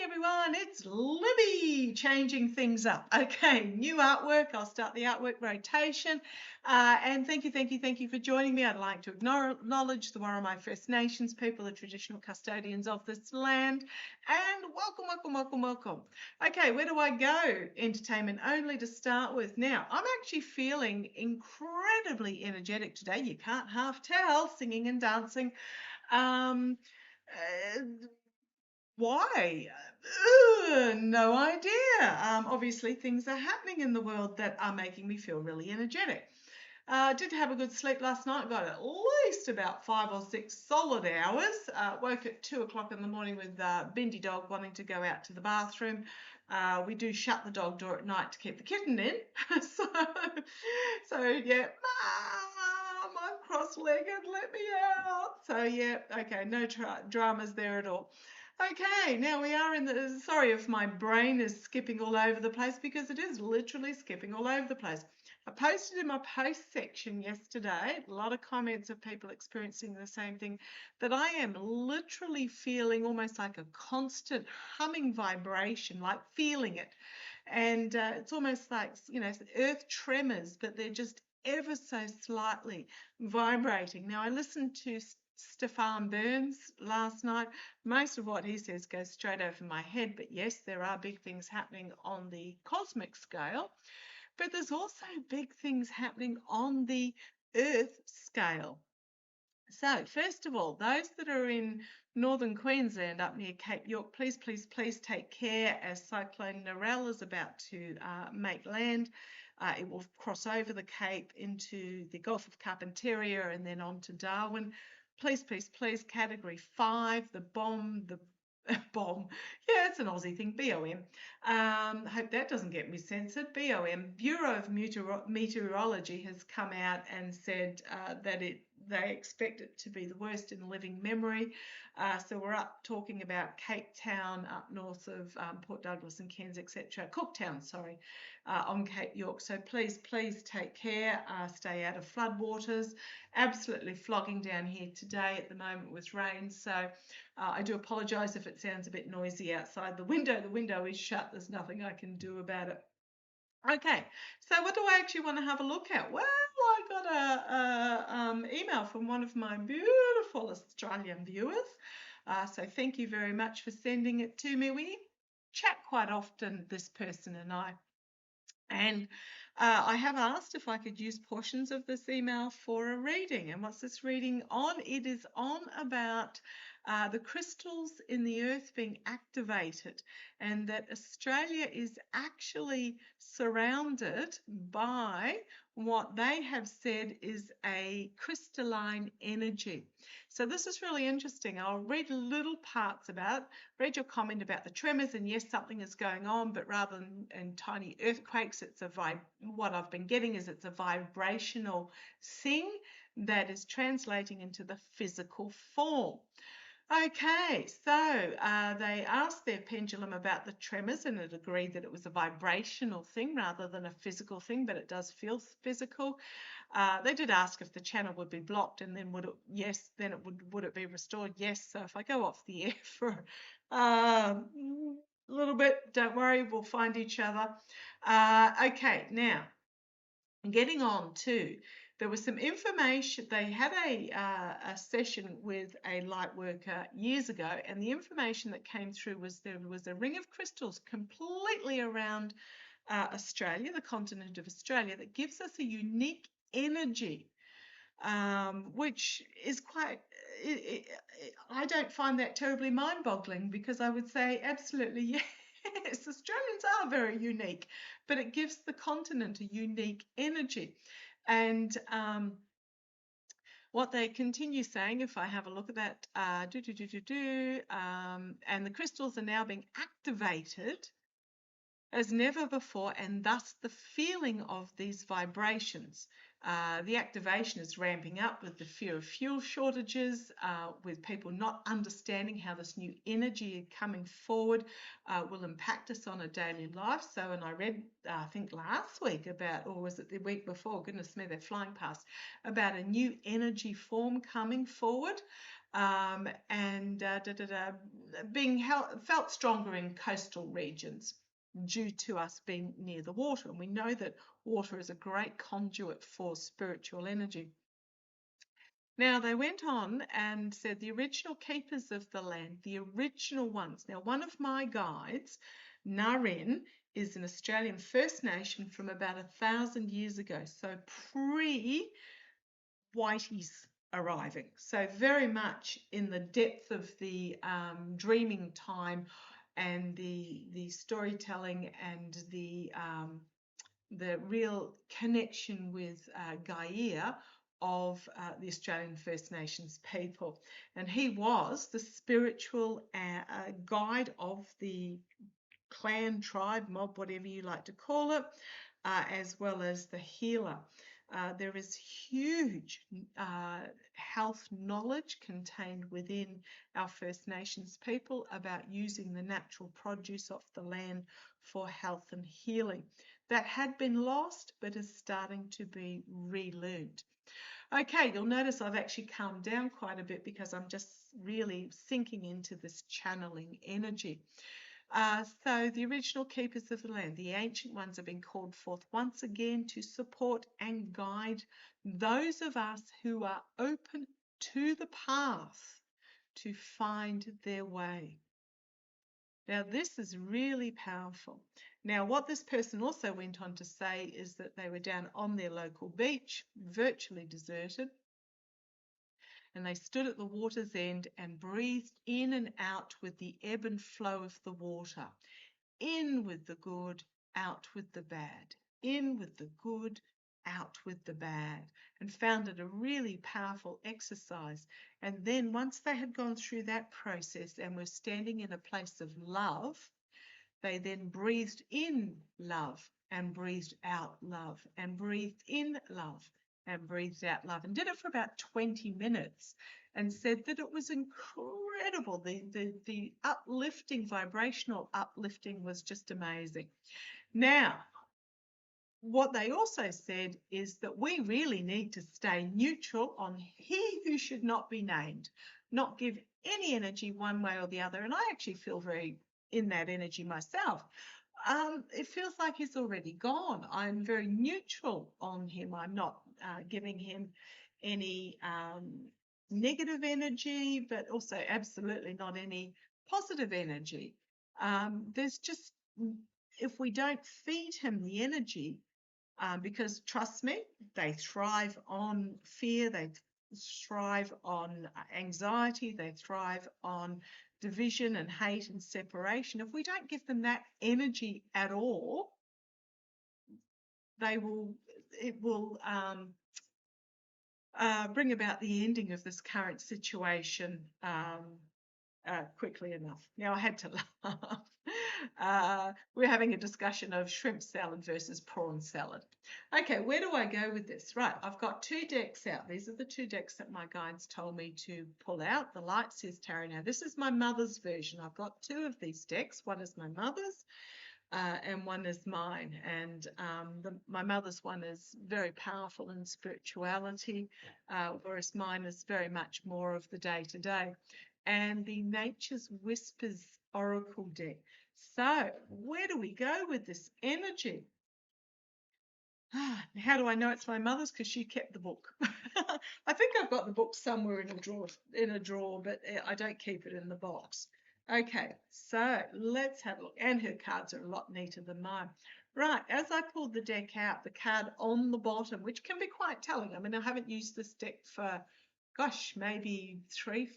everyone, it's Libby changing things up. Okay, new artwork. I'll start the artwork rotation. And thank you for joining me. I'd like to acknowledge the Warramai First Nations people, the traditional custodians of this land. And welcome. Okay, where do I go? Entertainment only to start with. Now, I'm actually feeling incredibly energetic today. You can't half tell, singing and dancing. Um, uh, why? No idea. Obviously, things are happening in the world that are making me feel really energetic. Did have a good sleep last night. Got at least about 5 or 6 solid hours. Woke at 2 o'clock in the morning with Bindi dog wanting to go out to the bathroom. We do shut the dog door at night to keep the kitten in. so yeah, Mum, I'm cross-legged. Let me out. So yeah, okay, no dramas there at all. Okay, now we are in the, sorry if my brain is skipping all over the place because it is literally skipping all over the place. I posted in my post section yesterday, a lot of comments of people experiencing the same thing, that I am literally feeling almost like a constant humming vibration, like feeling it. And it's almost like, you know, earth tremors, but they're just ever so slightly vibrating. Now, I listened to Stefan Burns last night. Most of what he says goes straight over my head, but yes, there are big things happening on the cosmic scale, but there's also big things happening on the earth scale. So first of all, those that are in northern Queensland up near Cape York, please take care as Cyclone Narelle is about to make land. It will cross over the Cape into the Gulf of Carpentaria and then on to Darwin. Please, Category 5, the bomb. Yeah, it's an Aussie thing, BOM. Hope that doesn't get me censored. BOM, Bureau of Meteorology, has come out and said that they expect it to be the worst in living memory. So we're up talking about Cape Town, up north of Port Douglas and Cairns, etc. Cooktown, sorry, on Cape York. So please take care. Stay out of floodwaters. Absolutely flogging down here today at the moment with rain. So I do apologise if it sounds a bit noisy outside the window. The window is shut. There's nothing I can do about it. Okay, so what do I actually want to have a look at? Well, I got a email from one of my beautiful Australian viewers. So thank you very much for sending it to me. We chat quite often, this person and I. And I have asked if I could use portions of this email for a reading. And what's this reading on? It is on about the crystals in the earth being activated, and that Australia is actually surrounded by what they have said is a crystalline energy. So this is really interesting. I'll read little parts about it. Read your comment about the tremors, and yes, something is going on, but rather than in tiny earthquakes, it's what I've been getting is it's a vibrational thing that is translating into the physical form. Okay, so they asked their pendulum about the tremors, and it agreed that it was a vibrational thing rather than a physical thing, but it does feel physical. They did ask if the channel would be blocked, and then would it be restored? Yes. So if I go off the air for a little bit, don't worry, we'll find each other. Okay, now getting on to, there was some information. They had a session with a light worker years ago, and the information that came through was there was a ring of crystals completely around Australia, the continent of Australia, that gives us a unique energy, which is quite, I don't find that terribly mind-boggling, because I would say absolutely yes. Australians are very unique, but it gives the continent a unique energy. And what they continue saying, if I have a look at that, and the crystals are now being activated as never before, and thus the feeling of these vibrations. The activation is ramping up with the fear of fuel shortages, with people not understanding how this new energy coming forward will impact us on a daily life. So, and I read, I think last week about, or was it the week before, goodness me, they're flying past, about a new energy form coming forward. and being felt stronger in coastal regions due to us being near the water. And we know that water is a great conduit for spiritual energy. Now, they went on and said the original keepers of the land, the original ones. Now, one of my guides, Narin, is an Australian First Nation from about 1,000 years ago, so pre-Whiteys arriving. So very much in the depth of the dreaming time and the storytelling and the real connection with Gaia of the Australian First Nations people. And he was the spiritual guide of the clan, tribe, mob, whatever you like to call it, as well as the healer. There is huge health knowledge contained within our First Nations people about using the natural produce of the land for health and healing. That had been lost, but is starting to be relearned. Okay, you'll notice I've actually calmed down quite a bit because I'm just really sinking into this channeling energy. So the original keepers of the land, the ancient ones, have been called forth once again to support and guide those of us who are open to the path to find their way. Now, this is really powerful. Now, what this person also went on to say is that they were down on their local beach, virtually deserted, and they stood at the water's end and breathed in and out with the ebb and flow of the water. In with the good, out with the bad. In with the good, out with the bad, and found it a really powerful exercise. And then once they had gone through that process and were standing in a place of love, they then breathed in love and breathed out love and breathed in love and breathed out love, and did it for about 20 minutes and said that it was incredible. The uplifting, vibrational uplifting was just amazing. Now, what they also said is that we really need to stay neutral on he who should not be named, not give any energy one way or the other. And I actually feel very in that energy myself. It feels like he's already gone. I'm very neutral on him. I'm not giving him any negative energy, but also absolutely not any positive energy. There's just, if we don't feed him the energy, because trust me, they thrive on fear, they thrive on anxiety, they thrive on division and hate and separation. If we don't give them that energy at all, it will bring about the ending of this current situation quickly enough. Now, I had to laugh. We're having a discussion of shrimp salad versus prawn salad. Okay, where do I go with this? Right, I've got 2 decks out. These are the 2 decks that my guides told me to pull out. The Light Says Tarot. Now, this is my mother's version. I've got 2 of these decks. One is my mother's and one is mine. And my mother's one is very powerful in spirituality, whereas mine is very much more of the day-to-day. And the Nature's Whispers Oracle deck. So where do we go with this energy? How do I know it's my mother's? Because she kept the book. I think I've got the book somewhere in a drawer, but I don't keep it in the box. Okay, so let's have a look. And her cards are a lot neater than mine. Right, as I pulled the deck out, the card on the bottom, which can be quite telling. I mean, I haven't used this deck for, gosh, maybe three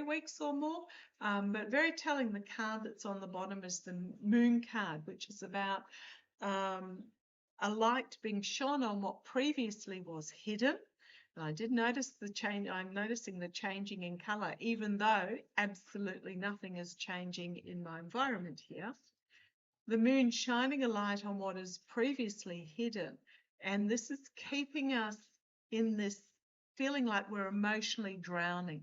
weeks or more, but very telling. The card that's on the bottom is the Moon card, which is about a light being shone on what previously was hidden. And I did notice the change. I'm noticing the changing in colour, even though absolutely nothing is changing in my environment here. The moon shining a light on what is previously hidden. And this is keeping us in this feeling like we're emotionally drowning.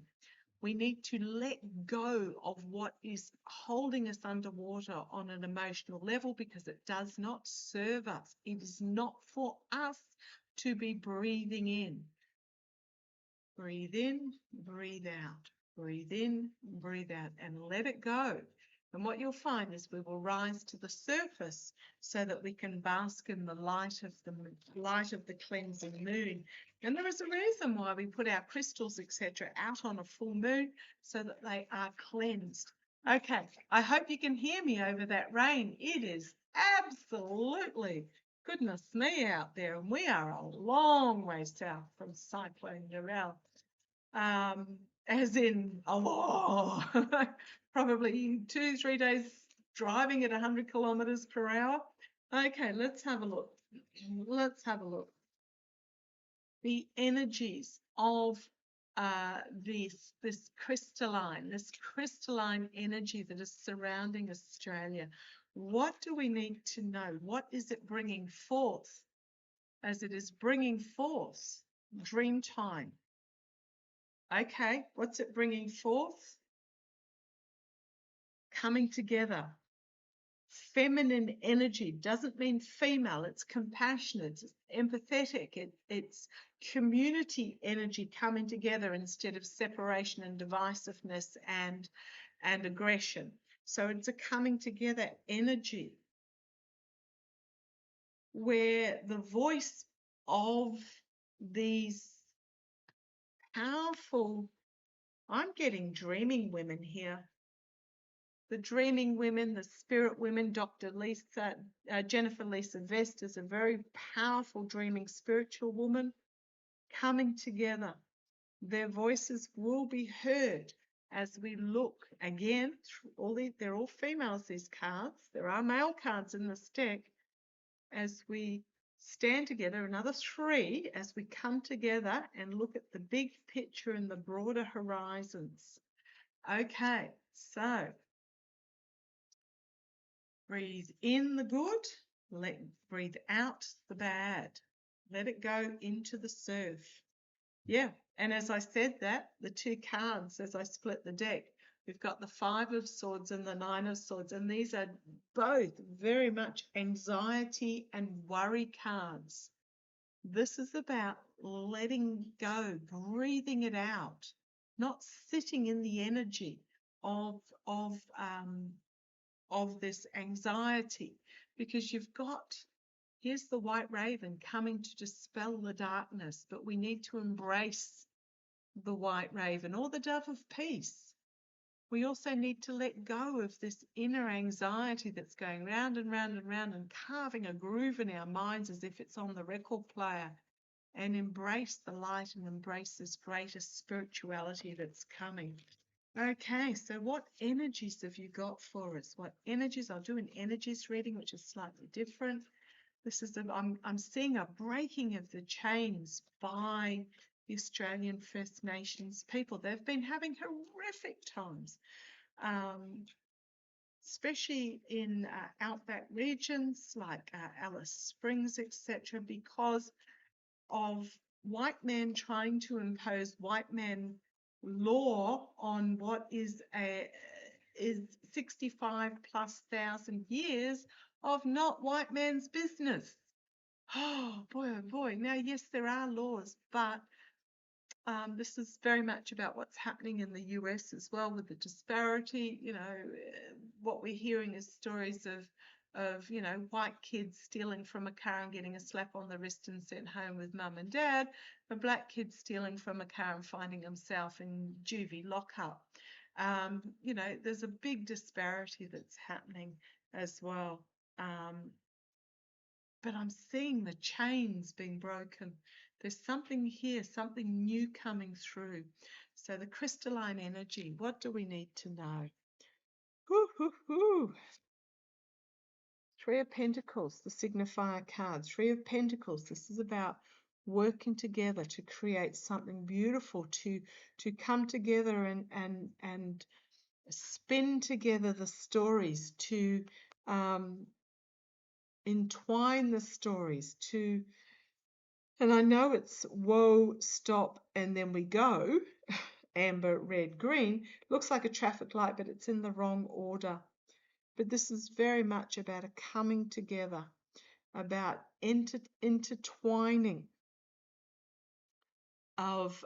We need to let go of what is holding us underwater on an emotional level, because it does not serve us. It is not for us to be breathing in. Breathe in, breathe out. Breathe in, breathe out, and let it go. And what you'll find is we will rise to the surface so that we can bask in the light of the cleansing moon. And there is a reason why we put our crystals, etc., out on a full moon so that they are cleansed. Okay, I hope you can hear me over that rain. It is absolutely goodness me out there, and we are a long way south from Cyclone Narelle. As in a lot, probably 2-3 days driving at 100 kilometers per hour. Okay, let's have a look. Let's have a look. The energies of this crystalline energy that is surrounding Australia. What do we need to know? What is it bringing forth? As it is bringing forth dream time. Okay, what's it bringing forth? Coming together. Feminine energy doesn't mean female, it's compassionate, it's empathetic, it's community energy coming together instead of separation and divisiveness and aggression. So it's a coming together energy where the voice of these powerful, I'm getting dreaming women here. The dreaming women, the spirit women, Jennifer Lisa Vest is a very powerful dreaming spiritual woman coming together. Their voices will be heard as we look again. They're all females, these cards. There are male cards in this deck. As we stand together, another 3, as we come together and look at the big picture and the broader horizons. Okay, so breathe in the good, breathe out the bad. Let it go into the surf. Yeah, and as I said that, the 2 cards, as I split the deck, we've got the 5 of Swords and the 9 of Swords, and these are both very much anxiety and worry cards. This is about letting go, breathing it out, not sitting in the energy of this anxiety, because here's the white raven coming to dispel the darkness, but we need to embrace the white raven or the dove of peace. We also need to let go of this inner anxiety that's going round and round and round and carving a groove in our minds as if it's on the record player, and embrace the light and embrace this greater spirituality that's coming. Okay, so what energies have you got for us? What energies? I'll do an energies reading, which is slightly different. This is I'm seeing a breaking of the chains by the Australian First Nations people. They've been having horrific times, especially in outback regions like Alice Springs, etc., because of white men trying to impose white men law on what is 65 plus thousand years of not white man's business. Oh boy. Now, yes, there are laws, but this is very much about what's happening in the US as well with the disparity. What we're hearing is stories of white kids stealing from a car and getting a slap on the wrist and sent home with mum and dad, a black kid stealing from a car and finding himself in juvie lockup. There's a big disparity that's happening as well. But I'm seeing the chains being broken. There's something here, something new coming through. So the crystalline energy, what do we need to know? Woo. 3 of Pentacles, the signifier card. 3 of Pentacles, this is about working together to create something beautiful, to come together and spin together the stories, to entwine the stories, and I know it's whoa, stop, and then we go, amber, red, green. Looks like a traffic light, but it's in the wrong order. But this is very much about a coming together, about intertwining of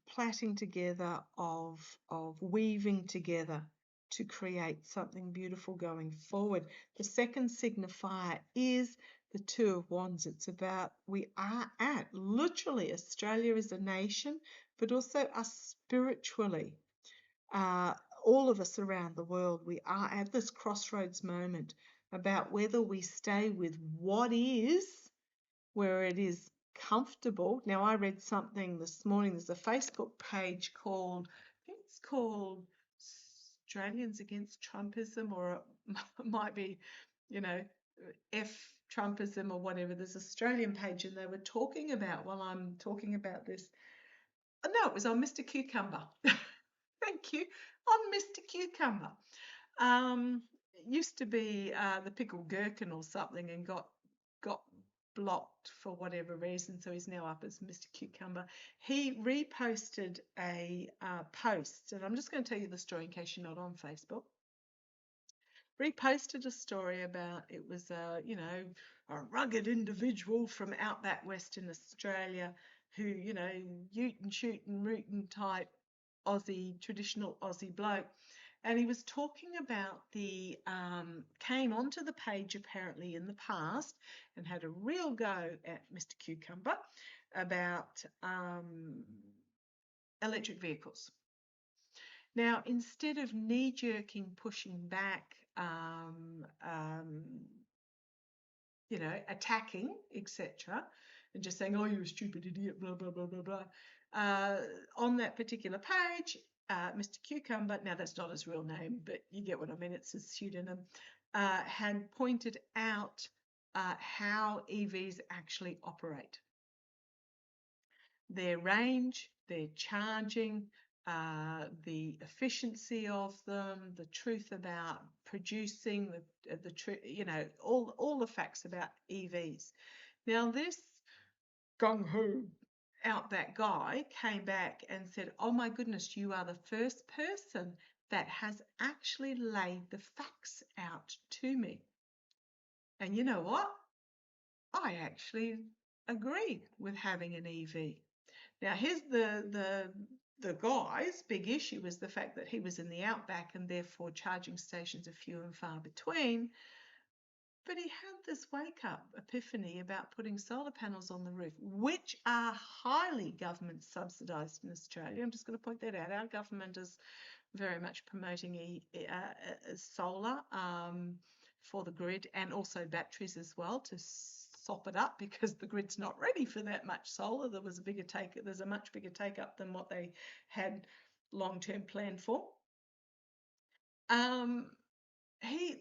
plaiting together, of weaving together to create something beautiful going forward. The second signifier is the Two of Wands. It's about we are at, literally, Australia is a nation, but also us spiritually. All of us around the world, we are at this crossroads moment about whether we stay with what is, where it is comfortable. Now, I read something this morning. There's a Facebook page called, I think it's called Australians Against Trumpism, or it might be, you know, F Trumpism or whatever. There's an Australian page, and they were talking about, while I'm talking about this, no, it was on Mr. Cucumber. Thank you. On Mr. Cucumber. Used to be the pickled gherkin or something, and got blocked for whatever reason, so he's now up as Mr. Cucumber. He reposted a post, and I'm just going to tell you the story in case you're not on Facebook. Reposted a story about, it was a rugged individual from outback Western Australia who, ute and shoot and rootin' type Aussie, traditional Aussie bloke. And he was talking about came onto the page apparently in the past and had a real go at Mr. Cucumber about electric vehicles. Now, instead of knee-jerking, pushing back, attacking, etc., and just saying, oh, you're a stupid idiot, blah, blah, blah, blah, blah, on that particular page, Mr. Cucumber, now that's not his real name, but you get what I mean, it's his pseudonym, had pointed out how EVs actually operate. Their range, their charging, the efficiency of them, the truth about producing, the truth, all the facts about EVs. Now, this gung-ho outback guy came back and said, oh my goodness, you are the first person that has actually laid the facts out to me. And you know what? I actually agree with having an EV. Now, here's the guy's big issue was the fact that he was in the outback and therefore charging stations are few and far between. But he had this wake-up epiphany about putting solar panels on the roof, which are highly government subsidised in Australia. I'm just going to point that out. Our government is very much promoting solar for the grid, and also batteries as well to sop it up, because the grid's not ready for that much solar. There's a much bigger take-up than what they had long-term planned for.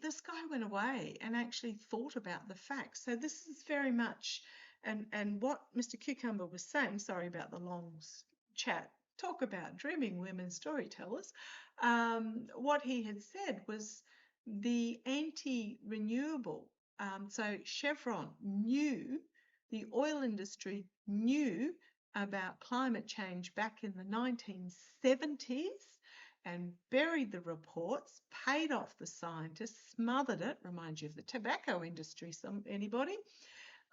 This guy went away and actually thought about the facts. So this is very much, and what Mr. Cucumber was saying, sorry about the long chat, talk about dreaming women storytellers. What he had said was the anti-renewable, so Chevron knew, the oil industry knew about climate change back in the 1970s, and buried the reports, paid off the scientists, smothered it, reminds you of the tobacco industry, anybody?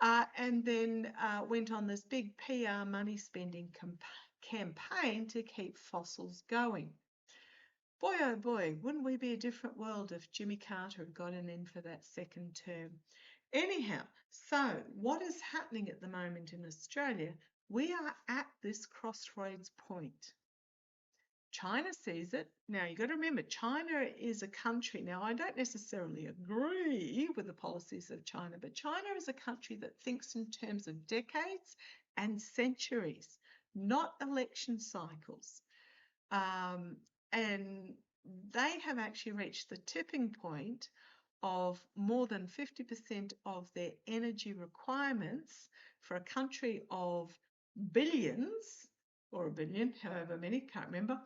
And then went on this big PR money spending campaign to keep fossils going. Boy, oh boy, wouldn't we be a different world if Jimmy Carter had gotten in for that second term? Anyhow, so what is happening at the moment in Australia? We are at this crossroads point. China sees it. Now, you've got to remember, China is a country. Now, I don't necessarily agree with the policies of China, but China is a country that thinks in terms of decades and centuries, not election cycles. And they have actually reached the tipping point of more than 50% of their energy requirements for a country of billions, or a billion, however many, can't remember,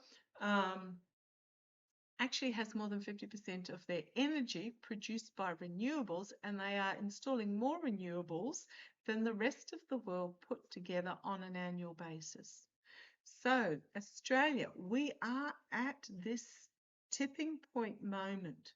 actually has more than 50% of their energy produced by renewables, and they are installing more renewables than the rest of the world put together on an annual basis. So, Australia, we are at this tipping point moment.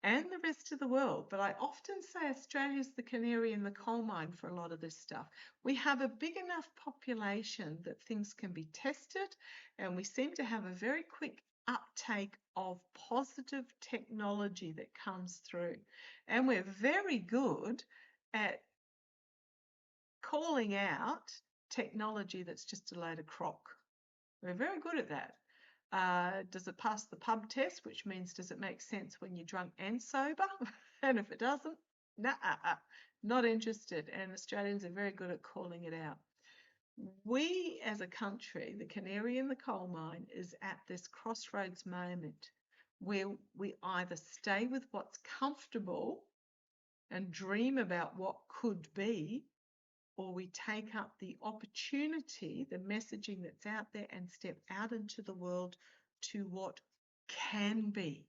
and the rest of the world. But I often say Australia's the canary in the coal mine for a lot of this stuff. We have a big enough population that things can be tested, and we seem to have a very quick uptake of positive technology that comes through. And we're very good at calling out technology that's just a load of crock. We're very good at that. Does it pass the pub test, which means does it make sense when you're drunk and sober? And if it doesn't, not interested. And Australians are very good at calling it out. We as a country, the canary in the coal mine, is at this crossroads moment where we either stay with what's comfortable and dream about what could be, or we take up the opportunity, the messaging that's out there, and step out into the world to what can be,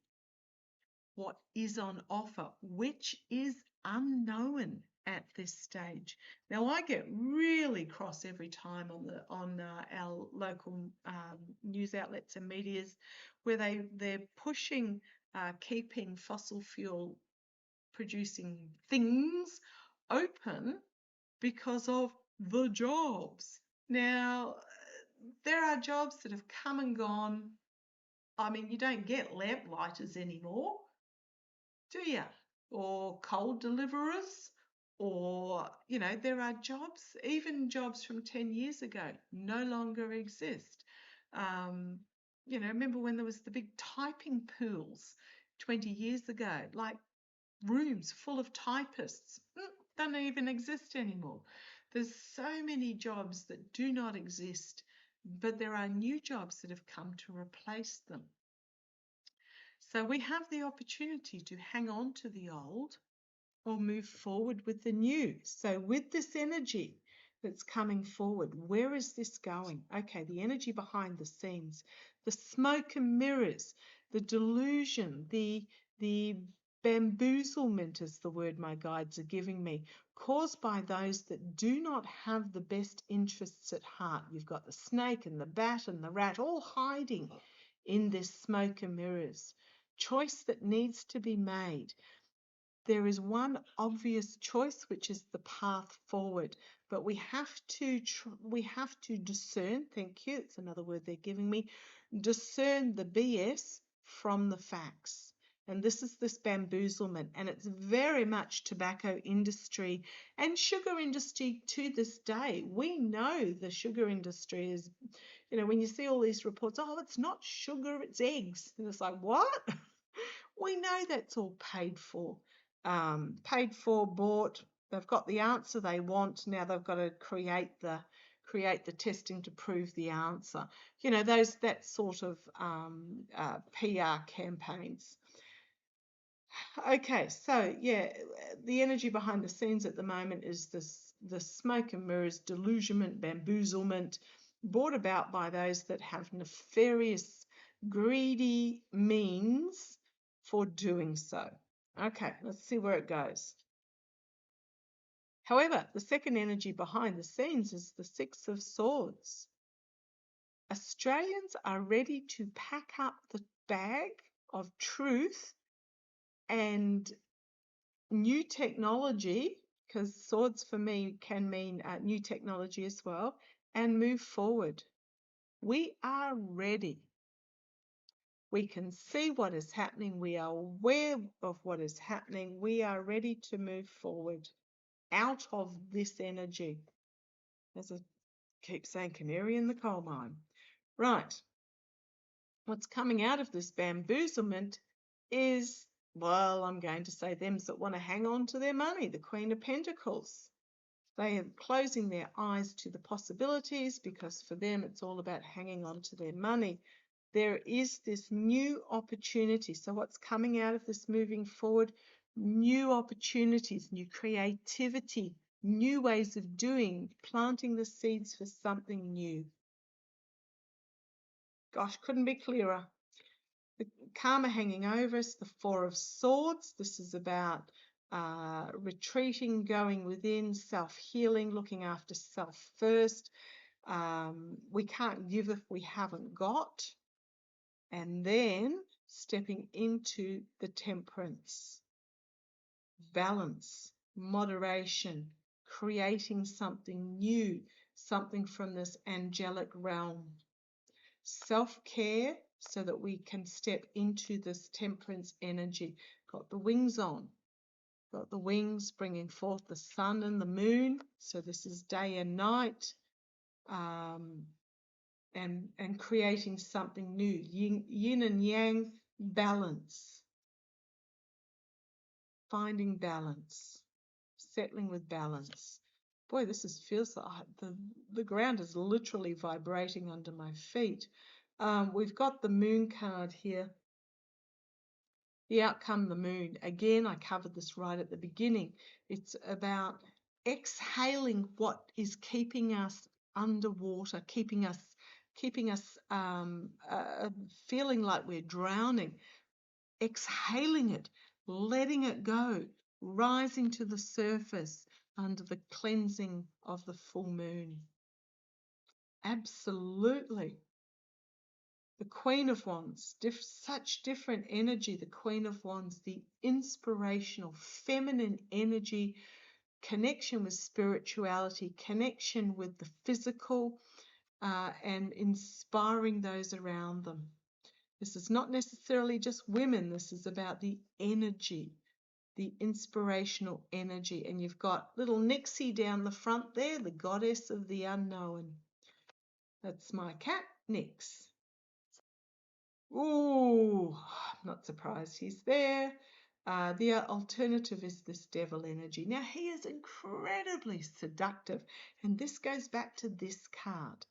what is on offer, which is unknown at this stage. Now, I get really cross every time on our local news outlets and medias where they're pushing keeping fossil fuel producing things open because of the jobs. Now, there are jobs that have come and gone. I mean, you don't get lamp lighters anymore, do you? Or coal deliverers, or, there are jobs, even jobs from 10 years ago, no longer exist. Remember when there was the big typing pools 20 years ago, like rooms full of typists? Don't even exist anymore. There's so many jobs that do not exist, but there are new jobs that have come to replace them. So we have the opportunity to hang on to the old or move forward with the new. So with this energy that's coming forward, where is this going? Okay, the energy behind the scenes, the smoke and mirrors, the delusion, the bamboozlement is the word my guides are giving me, caused by those that do not have the best interests at heart. You've got the snake and the bat and the rat all hiding in this smoke and mirrors. Choice that needs to be made. There is one obvious choice, which is the path forward, but we have to discern. Thank you. It's another word they're giving me. Discern the BS from the facts. And this is this bamboozlement, and it's very much tobacco industry and sugar industry to this day. We know the sugar industry is, when you see all these reports, oh, it's not sugar, it's eggs. And it's like, what? We know that's all paid for. Bought. They've got the answer they want. Now they've got to create the testing to prove the answer. That sort of PR campaigns. Okay, so yeah, the energy behind the scenes at the moment is the smoke and mirrors, delusionment, bamboozlement, brought about by those that have nefarious, greedy means for doing so. Okay, let's see where it goes. However, the second energy behind the scenes is the Six of Swords. Australians are ready to pack up the bag of truth and new technology, because swords for me can mean new technology as well, and move forward. We are ready. We can see what is happening. We are aware of what is happening. We are ready to move forward out of this energy. As I keep saying, canary in the coal mine. Right. What's coming out of this bamboozlement is, well, I'm going to say them that want to hang on to their money, the Queen of Pentacles. They are closing their eyes to the possibilities because for them it's all about hanging on to their money. There is this new opportunity. So what's coming out of this moving forward? New opportunities, new creativity, new ways of doing, planting the seeds for something new. Gosh, couldn't be clearer. The karma hanging over us, the Four of Swords. This is about retreating, going within, self-healing, looking after self first. We can't give if we haven't got. And then stepping into the temperance, balance, moderation, creating something new, something from this angelic realm. Self-care so that we can step into this temperance energy. Got the wings on. Got the wings bringing forth the sun and the moon. So this is day and night. And creating something new. Yin and yang balance. Finding balance. Settling with balance. Boy, feels like the ground is literally vibrating under my feet. We've got the moon card here. The outcome, the moon. Again, I covered this right at the beginning. It's about exhaling what is keeping us underwater, keeping us feeling like we're drowning. Exhaling it, letting it go, rising to the surface under the cleansing of the full moon. Absolutely. The Queen of Wands, such different energy, the Queen of Wands, the inspirational, feminine energy, connection with spirituality, connection with the physical, and inspiring those around them. This is not necessarily just women. This is about the energy, the inspirational energy. And you've got little Nixie down the front there, the goddess of the unknown. That's my cat, Nix. Ooh, I'm not surprised he's there. The alternative is this devil energy. Now, he is incredibly seductive. And this goes back to this card.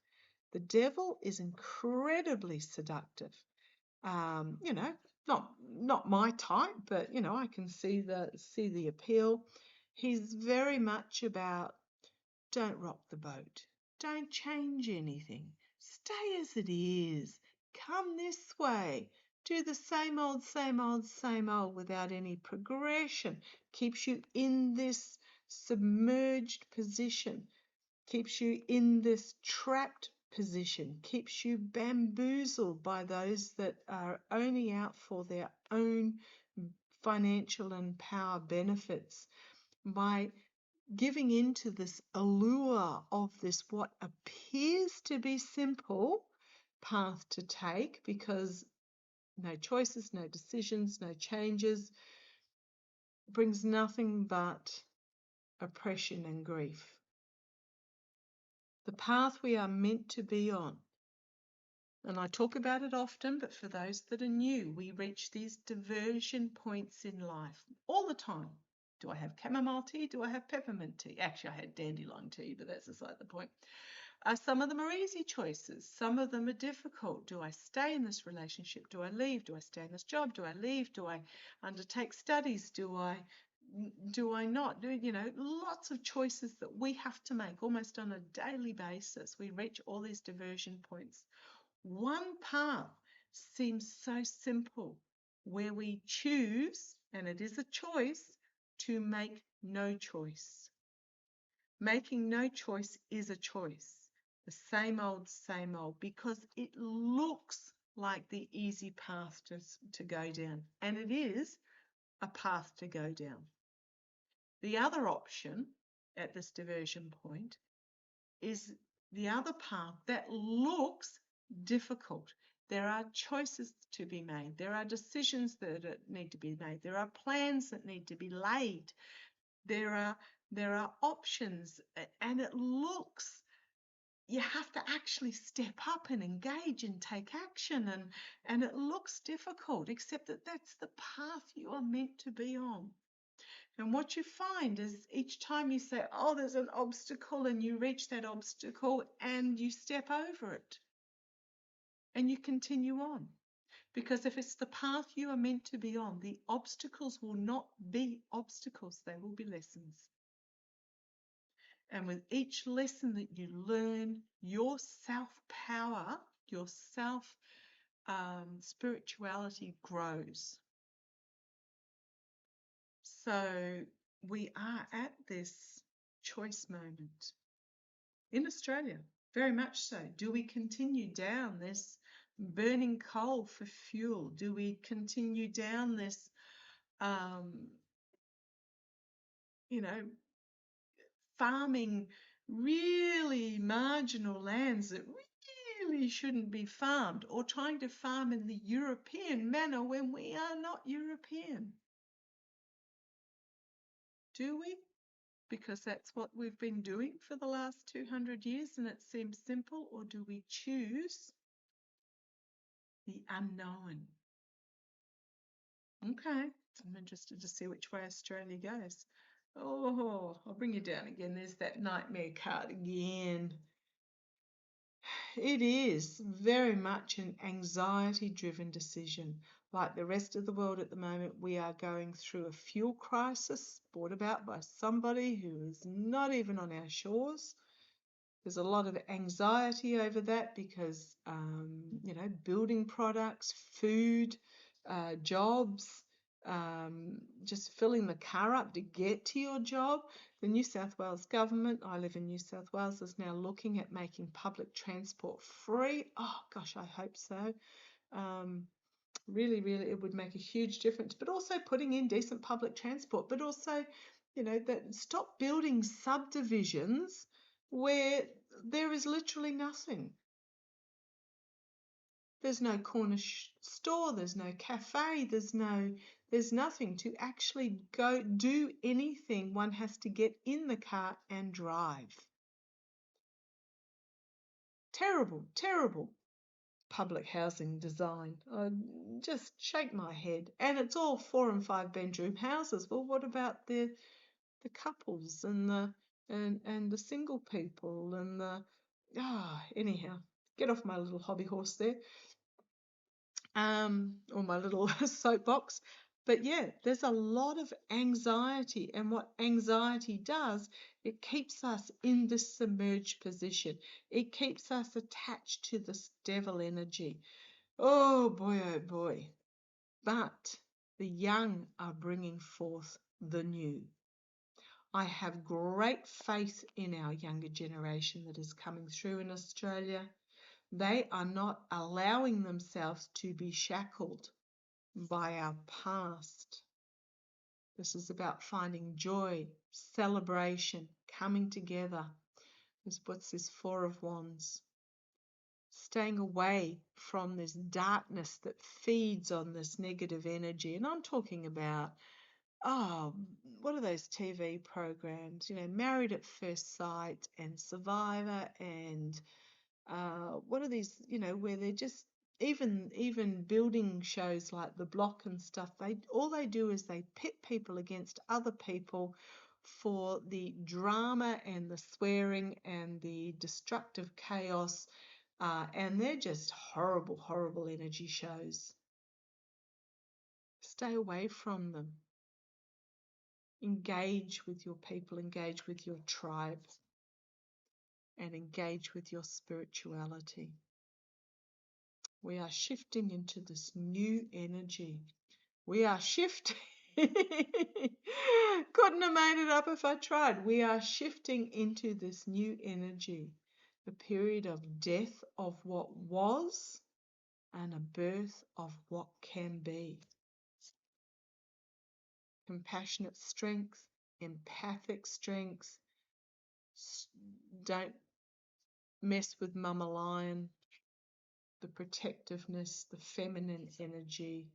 The devil is incredibly seductive. Not my type, but I can see the appeal. He's very much about don't rock the boat, don't change anything, stay as it is, come this way, do the same old, same old, same old without any progression. Keeps you in this submerged position, keeps you in this trapped position, keeps you bamboozled by those that are only out for their own financial and power benefits, by giving into this allure of this what appears to be simple path to take, because no choices, no decisions, no changes, brings nothing but oppression and grief. The path we are meant to be on. And I talk about it often, but for those that are new, we reach these diversion points in life all the time. Do I have chamomile tea? Do I have peppermint tea? Actually, I had dandelion tea, but that's beside the point. Some of them are easy choices. Some of them are difficult. Do I stay in this relationship? Do I leave? Do I stay in this job? Do I leave? Do I undertake studies? Do I not? Lots of choices that we have to make almost on a daily basis. We reach all these diversion points. One path seems so simple, where we choose, and it is a choice, to make no choice. Making no choice is a choice. The same old, because it looks like the easy path to go down, and it is a path to go down. The other option at this diversion point is the other path that looks difficult. There are choices to be made. There are decisions that need to be made. There are plans that need to be laid. There are options, and it looks, you have to actually step up and engage and take action, and it looks difficult, except that that's the path you are meant to be on. And what you find is each time you say, oh, there's an obstacle, and you reach that obstacle and you step over it and you continue on. Because if it's the path you are meant to be on, the obstacles will not be obstacles, they will be lessons. And with each lesson that you learn, your self-power, your self-spirituality grows. So we are at this choice moment in Australia, very much so. Do we continue down this burning coal for fuel? Do we continue down this, you know, farming really marginal lands that really shouldn't be farmed, or trying to farm in the European manner when we are not European? Do we? Because that's what we've been doing for the last 200 years and it seems simple, or do we choose the unknown? Okay, I'm interested to see which way Australia goes. Oh, I'll bring you down again. There's that nightmare card again. It is very much an anxiety-driven decision. Like the rest of the world at the moment, we are going through a fuel crisis brought about by somebody who is not even on our shores. There's a lot of anxiety over that because, building products, food, jobs, just filling the car up to get to your job. The New South Wales government, I live in New South Wales, is now looking at making public transport free. Oh, gosh, I hope so. Really, it would make a huge difference. But also putting in decent public transport, but also, that stop building subdivisions where there is literally nothing. There's no corner store, there's no cafe, there's nothing to actually go do anything. One has to get in the car and drive. Terrible public housing design. I just shake my head. And it's all 4 and 5 bedroom houses. Well, what about the couples and the single people and anyhow, get off my little hobby horse there. Or my little soapbox. But yeah, there's a lot of anxiety, and what anxiety does, it keeps us in this submerged position. It keeps us attached to this devil energy. Oh boy. But the young are bringing forth the new. I have great faith in our younger generation that is coming through in Australia. They are not allowing themselves to be shackled by our past. This is about finding joy, celebration, coming together. What's this 4 of Wands? Staying away from this darkness that feeds on this negative energy. And I'm talking about, what are those TV programs? Married at First Sight and Survivor and what are these, where they're just even building shows like The Block and stuff. All they do is they pit people against other people for the drama and the swearing and the destructive chaos, and they're just horrible energy shows. Stay away from them. Engage with your people, engage with your tribe, and engage with your spirituality. We are shifting into this new energy. We are shifting. Couldn't have made it up if I tried. We are shifting into this new energy, the period of death of what was and a birth of what can be. Compassionate strength, empathic strength. Don't mess with Mama Lion. The protectiveness, the feminine energy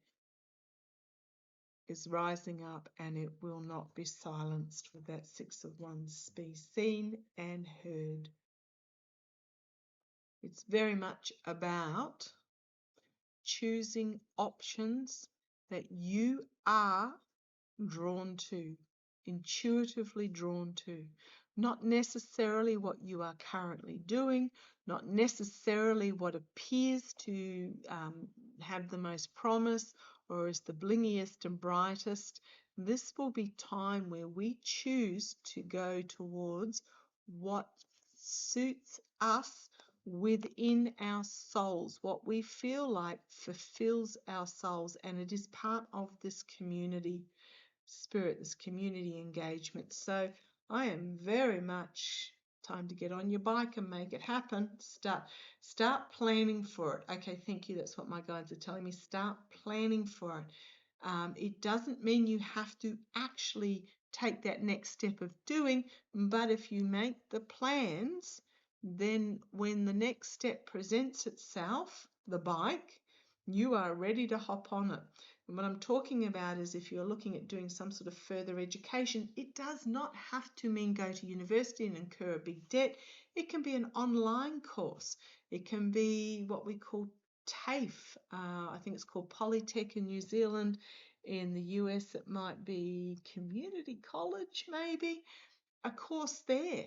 is rising up, and it will not be silenced with that 6 of Wands. Be seen and heard. It's very much about choosing options that you are drawn to, intuitively drawn to. Not necessarily what you are currently doing, not necessarily what appears to have the most promise or is the blingiest and brightest. This will be time where we choose to go towards what suits us within our souls, what we feel like fulfills our souls, and it is part of this community spirit, this community engagement. So I am very much time to get on your bike and make it happen. Start planning for it. Okay, thank you. That's what my guides are telling me. Start planning for it. It doesn't mean you have to actually take that next step of doing, but if you make the plans, then when the next step presents itself, the bike, you are ready to hop on it. And what I'm talking about is if you're looking at doing some sort of further education, it does not have to mean go to university and incur a big debt. It can be an online course. It can be what we call TAFE. I think it's called Polytech in New Zealand. In the US, it might be community college, maybe. A course there.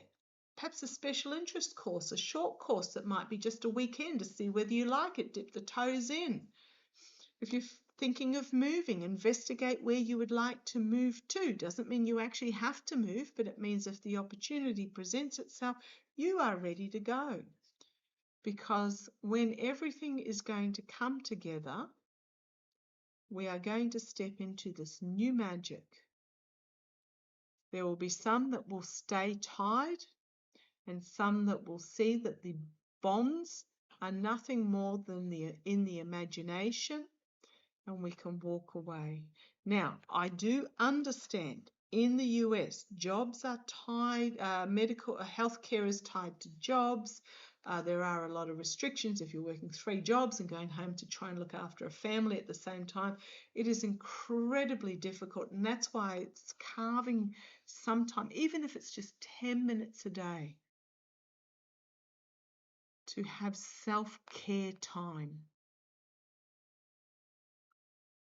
Perhaps a special interest course, a short course that might be just a weekend to see whether you like it, dip the toes in. If you're thinking of moving, investigate where you would like to move to. Doesn't mean you actually have to move, but it means if the opportunity presents itself, you are ready to go. Because when everything is going to come together, we are going to step into this new magic. There will be some that will stay tied and some that will see that the bonds are nothing more than in the imagination, and we can walk away. Now, I do understand in the US, jobs are tied, medical healthcare is tied to jobs. There are a lot of restrictions if you're working 3 jobs and going home to try and look after a family at the same time. It is incredibly difficult, and that's why it's carving some time, even if it's just 10 minutes a day, to have self-care time.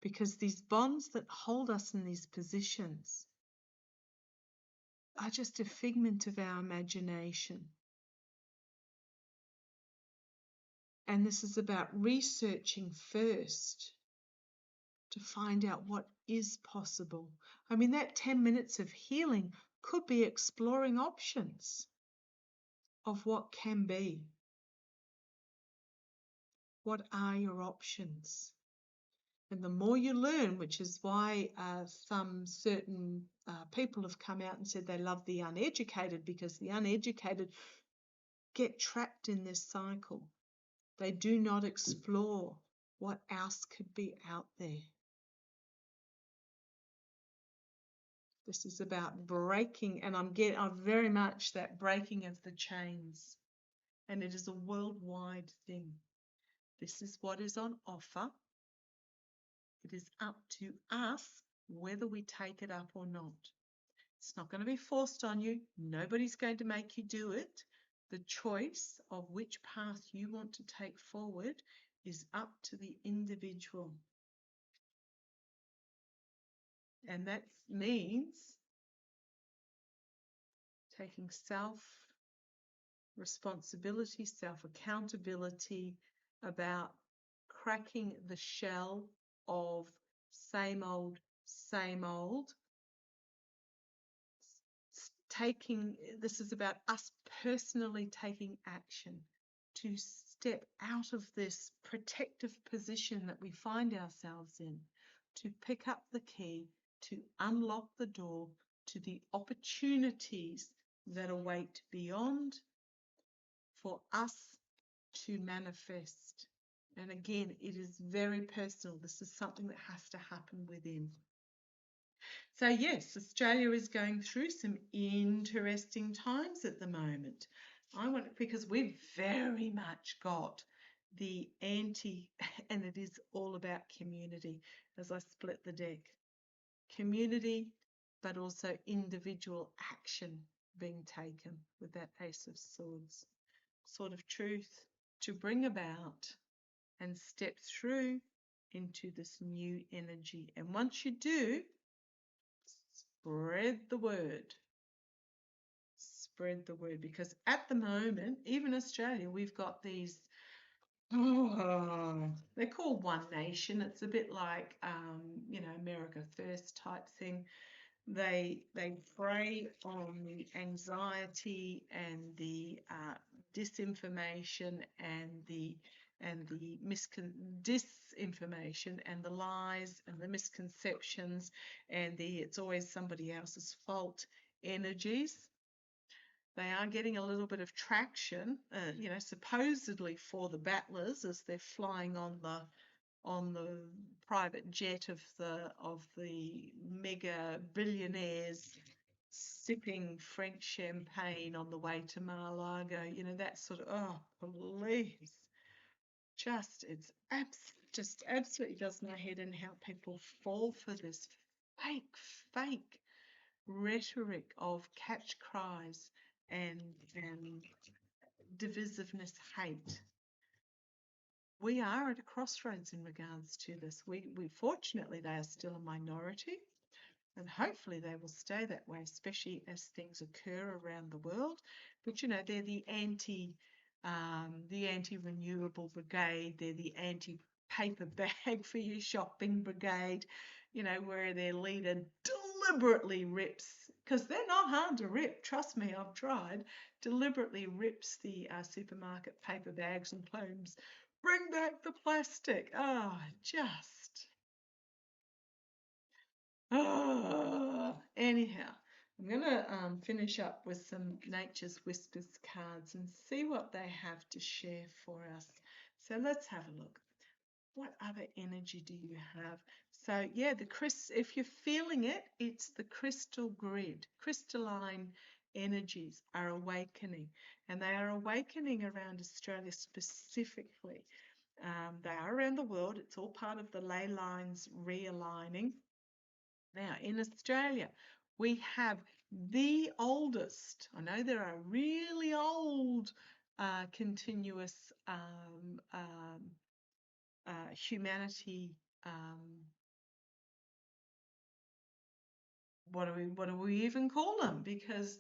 Because these bonds that hold us in these positions are just a figment of our imagination. And this is about researching first to find out what is possible. I mean, that 10 minutes of healing could be exploring options of what can be. What are your options? And the more you learn, which is why some certain people have come out and said they love the uneducated, because the uneducated get trapped in this cycle. They do not explore what else could be out there. This is about breaking, and I'm very much that breaking of the chains. And it is a worldwide thing. This is what is on offer. It is up to us whether we take it up or not. It's not going to be forced on you. Nobody's going to make you do it. The choice of which path you want to take forward is up to the individual. And that means taking self-responsibility, self-accountability about cracking the shell of same old, this is about us personally taking action to step out of this protective position that we find ourselves in, to pick up the key, to unlock the door to the opportunities that await beyond for us to manifest. And again, it is very personal. This is something that has to happen within. So yes, Australia is going through some interesting times at the moment. Because we've very much got the anti, and it is all about community as I split the deck. Community, but also individual action being taken with that Ace of Swords. Sword of Truth to bring about and step through into this new energy. And once you do, spread the word. Spread the word, because at the moment, even Australia, we've got these, they're called One Nation. It's a bit like, America First type thing. They prey on the anxiety and the disinformation and the disinformation and the lies and the misconceptions and it's always somebody else's fault energies. They are getting a little bit of traction, supposedly for the battlers as they're flying on the private jet of the mega billionaires sipping French champagne on the way to Mar-a-Lago. That sort of, oh, please. Just absolutely does my head in how people fall for this fake rhetoric of catch cries and divisiveness, hate. We are at a crossroads in regards to this. We fortunately, they are still a minority, and hopefully they will stay that way, especially as things occur around the world. But they're the anti-renewable brigade. They're the anti-paper bag for your shopping brigade. Where their leader deliberately rips, because they're not hard to rip. Trust me, I've tried. Deliberately rips the supermarket paper bags and claims, "Bring back the plastic." Oh, just. Anyhow, I'm going to finish up with some Nature's Whispers cards and see what they have to share for us. So let's have a look. What other energy do you have? So yeah, if you're feeling it, it's the crystal grid. Crystalline energies are awakening, and they are awakening around Australia specifically. They are around the world. It's all part of the ley lines realigning. Now, in Australia, we have the oldest, I know there are really old continuous humanity, what do we even call them? Because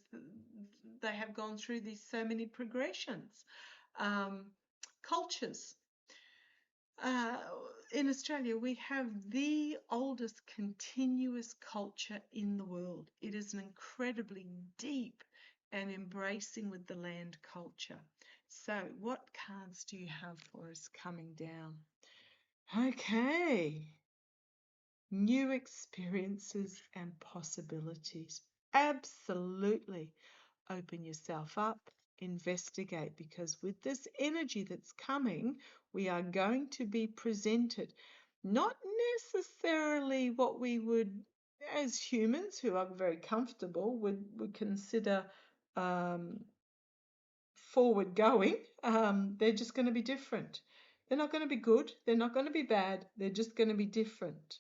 they have gone through these so many progressions. Cultures. In Australia, we have the oldest continuous culture in the world. It is an incredibly deep and embracing with the land culture. So what cards do you have for us coming down? Okay. New experiences and possibilities. Absolutely. Open yourself up. Investigate, because with this energy that's coming, we are going to be presented not necessarily what we would, as humans who are very comfortable, would consider forward going. They're just going to be different. They're not going to be good. They're not going to be bad. They're just going to be different.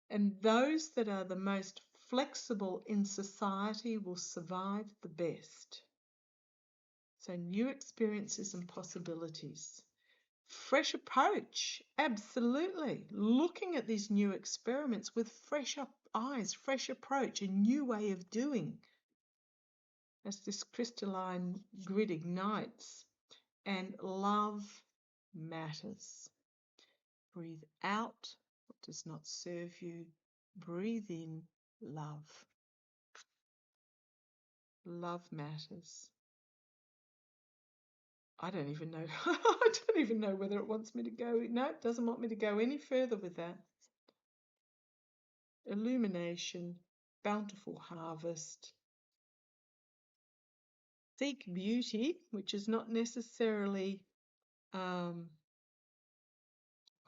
And those that are the most flexible in society will survive the best. So new experiences and possibilities. Fresh approach, absolutely. Looking at these new experiments with fresh eyes, fresh approach, a new way of doing. As this crystalline grid ignites, and love matters. Breathe out what does not serve you. Breathe in love. Love matters. I don't even know. I don't even know whether it wants me to go. No, it doesn't want me to go any further with that. Illumination, bountiful harvest. Seek beauty, which is not necessarily,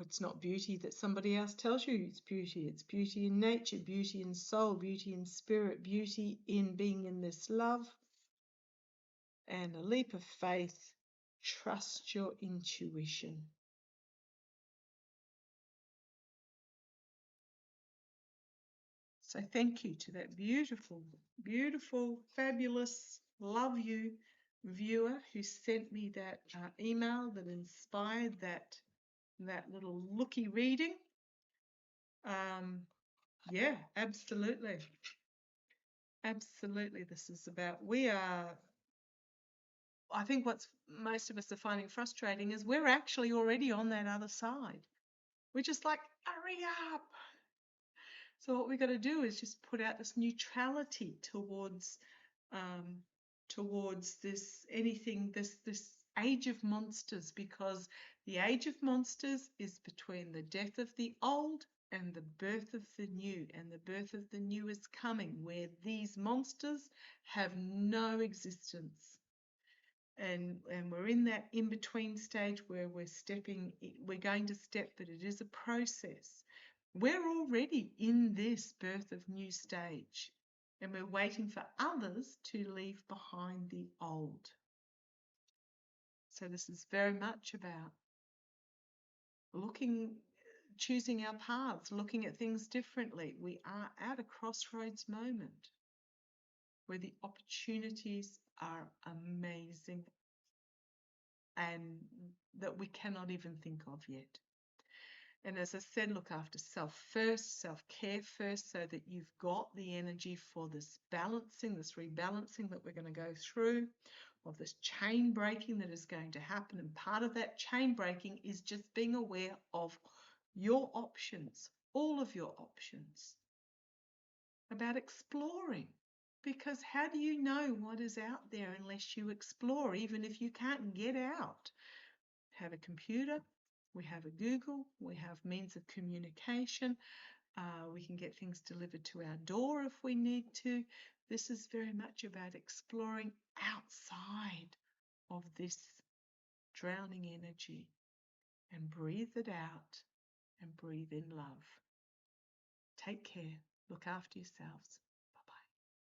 it's not beauty that somebody else tells you it's beauty. It's beauty in nature, beauty in soul, beauty in spirit, beauty in being in this love. And a leap of faith. Trust your intuition. So thank you to that beautiful, beautiful, fabulous, love you viewer who sent me that email that inspired that little looky reading. Yeah, absolutely. Absolutely. This is about, I think what's most of us are finding frustrating is we're actually already on that other side. We're just like, hurry up. So what we've got to do is just put out this neutrality towards this age of monsters, because the age of monsters is between the death of the old and the birth of the new, and the birth of the new is coming, where these monsters have no existence. And we're in that in-between stage where we're going to step, but it is a process. We're already in this birth of new stage, and we're waiting for others to leave behind the old. So this is very much about choosing our paths, looking at things differently. We are at a crossroads moment where the opportunities are amazing and that we cannot even think of yet. And as I said, look after self first, self-care first, so that you've got the energy for this balancing, this rebalancing that we're going to go through, of this chain breaking that is going to happen. And part of that chain breaking is just being aware of your options, all of your options, about exploring. Because how do you know what is out there unless you explore, even if you can't get out? Have a computer, we have a Google, we have means of communication, we can get things delivered to our door if we need to. This is very much about exploring outside of this drowning energy, and breathe it out and breathe in love. Take care. Look after yourselves.